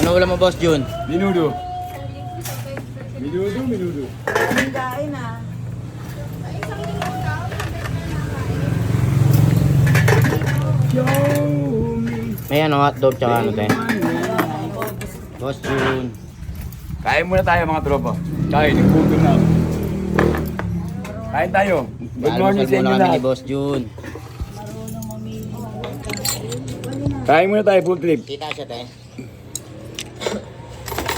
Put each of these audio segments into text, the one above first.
Ano ulam mo, Boss Jun? Minudo. Minudo. Ang kain ah. May ano, hotdog tsaka ano tayo. Boss Jun. Kain muna tayo mga tropa. Kain, gutom na ako. Kain tayo. Good morning sa inyo kami ni lahat. Boss Jun. Marunong mamili. Kain muna tayo, full trip. Kita siya tayo.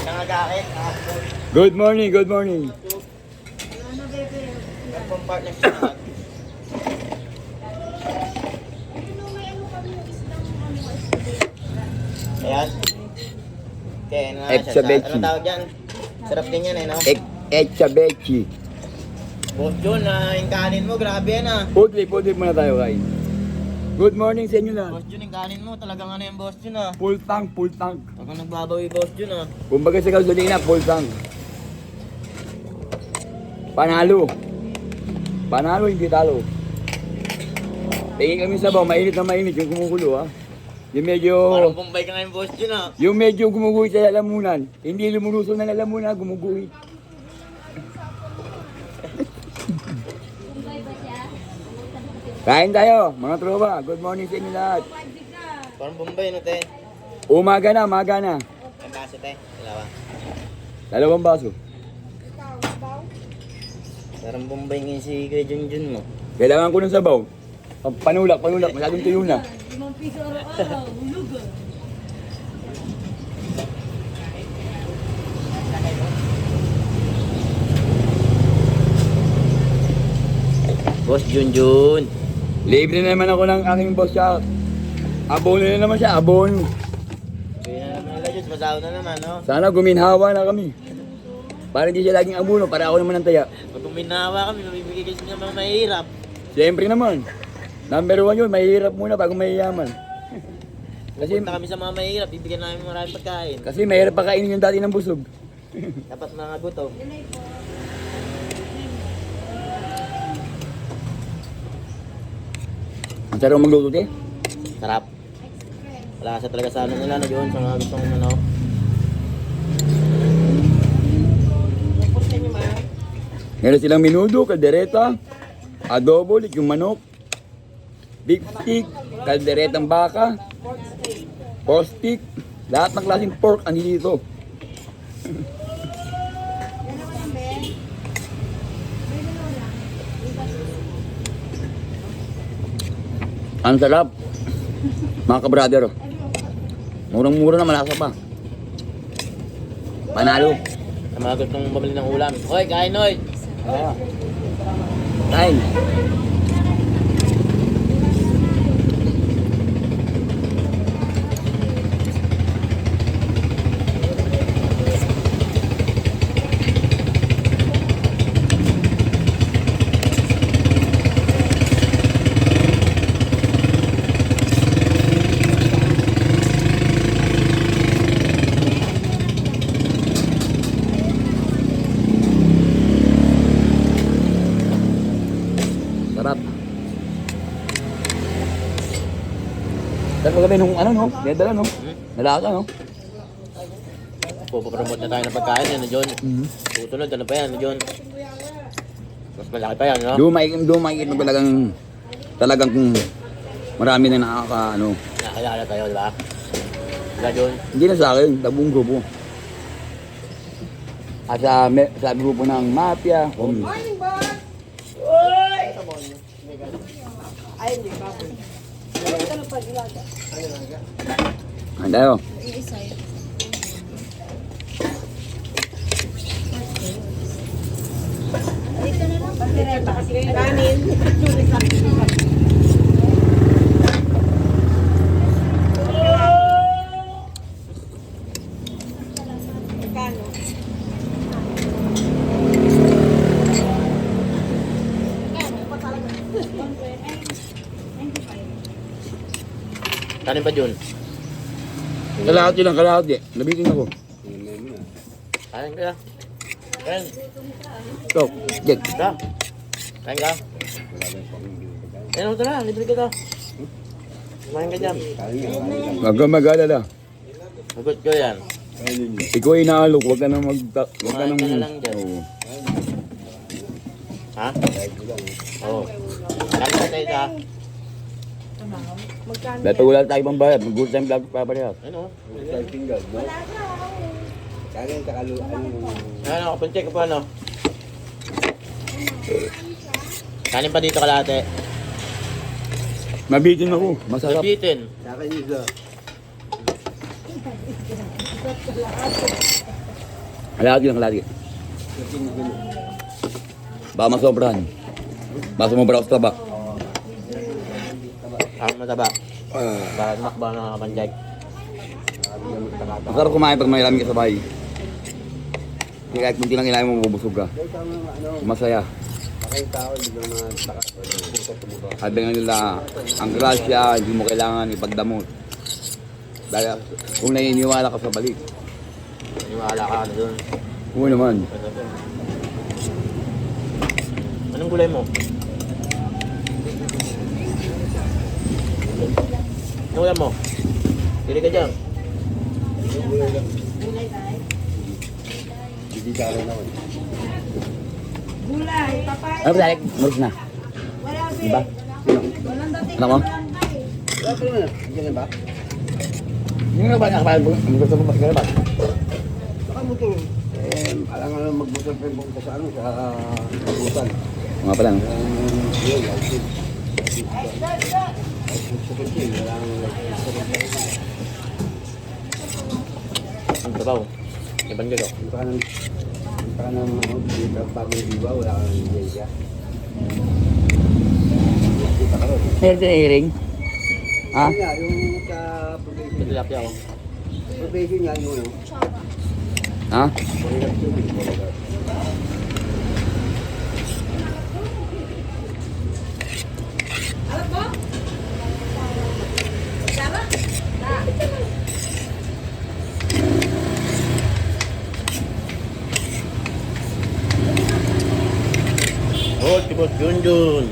Nangagakit. Good morning, good morning. Ano bebe? Nagpong partner siya. Ayan. Okay, ano na siya? Etchabechi. Ano tawag dyan? Sarap din yan eh, no? Etchabechi. Boss Jun, yung kanin mo, grabe yan ah. Full trip muna tayo, kain. Good morning sa inyo lahat. Boss Jun, yung kanin mo, talagang ano yung Boss Jun ah. Full tank, full tank. Ako nagbabawi Boss Jun ah. Kumbaga sa gasolina, full tank. Panalo. Panalo, hindi talo. Tingin kami sa baw, mainit na mainit yung kumukulo ha. Yung medyo... Parang Bombay ka ngayon Boss Jun ah. Yung medyo gumuguhit sa lalamunan. Hindi lumulusong na lalamunan, gumuguhit. Kain tayo, mga tropa. Good morning sa inyo lahat. Parang Bombay no te. Umaga na, maga na. Ang baso te. Dalawa. 2 baso. Parang Bombay ngayon si Kuya Junjun mo. Kailangan ko ng sabaw. Panulak. Masyadong tuyo na. 5 piso araw-araw. Hulog ah. Boss Junjun. Libre na naman ako ng aking boss siya. Abono na naman siya, abono. Kaya na naman nila Diyos. Masahod na naman no. Sana guminhawa na kami. Para hindi siya laging abono, para ako naman ang taya. Pag uminawa kami, mabibigay kasi ng mga mahirap. Siyempre naman. Number 1 yun, mahirap muna bago mayayaman. Kasi, Punta kami sa mga mahirap, bibigyan namin maraming pagkain. kasi mahirap pa kainin yung dati ng busog. Dapat mga gutom. Ang sarap magluto, te. Sarap. Wala kasi talaga sa ano nila na yun, sa mga gustong ano. Meron silang minudo, kaldereta, adobo, yung manok, beef stick, kalderetang baka, pork stick, lahat ng klaseng pork ang dito. Ang sarap, mga kabrother. Murang-mura na, malasa pa. Panalo. Sa mga gustong bumili ng ulam. Hoy, kain Hoy! Kain. Sarap. Sarap kami nung ano no? Dedala no? Nalasa no? Pupromote na tayo ng pagkain yan, John. Susunod, ano pa yan, John? Mas malaki pa yan, no? Dumakit mo talagang kung marami na ano. Nakakilala tayo, di ba? Diba, John? Hindi na sa akin, tabong grupo. At sa grupo ng Mafia. Ano tayo? Kanin. Kanin pa, John? Kalahati lang, kalahati. Nabitin ako. Kain ka. Kain. So, Jake. Ka. Kain ka. Kain mo tara, libre ka to. Kumain ka dyan. Huwag kang mag-alala. Sagot ko yan. Ikaw ay inaalok, huwag ka nang huwag ka nang... Kumain ka na lang dyan. Oo. Ha? Oo. Kami na tayo sa... Dahil wala tayo pang bayad, mag-good time vlog pa parehas. Ano? Kaya Ano, kapunti ka pa, ano? Kanin pa dito kalate. Mabitin ako, masarap. Nabitin. sa akin isa. Halati lang, halati. Baka masobrahan. Baka sumobra ako sa taba. Ang mataba. Para makba ng kapanjay. Masarap kumain pag may rami ka sa bahay. Hindi kahit kunti lang ilahin mo, mabubusog ka. Masaya. Bakit tao, hindi mo naman tumuba. Sabi nga nila, ang grasya, hindi mo kailangan ipagdamot. Dahil kung naniniwala ka sa balik. Maniwala ka na doon. Oo naman. Anong gulay mo? Anong gulay mo? Pili ka dyan. Hindi sa akin naman. Gulay, papaya. Ano ba, Alec? Marus na. Wala, be. Diba? Walang dating Anak mo? lang tayo. Wala pa naman. Diyan ba? Hindi nga ba nakapayag mo? Ang gusto mo ba? Ikaw ba? Baka mo to. Alam nga lang magbutol pa yung sa ano, sa butan. Mga pala, no? Yun, outfit. Outfit yun, walang Ang trabaho. Ibang galo. Hindi ka nang pagmay diba, wala kang hindi siya. Kita ka rin. Meron din hearing? Ha? Yun nga, yung sa probation. Tilapia ako. Probation nga yung ano. Ha? Mahirap yun, mahirap. Oh, si Boss Junjun.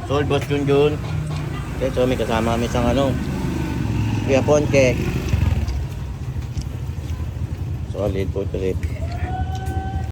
Sol, Boss Junjun. Okay, so may kasama kami isang ano. Kuya Ponche. Solid po trip.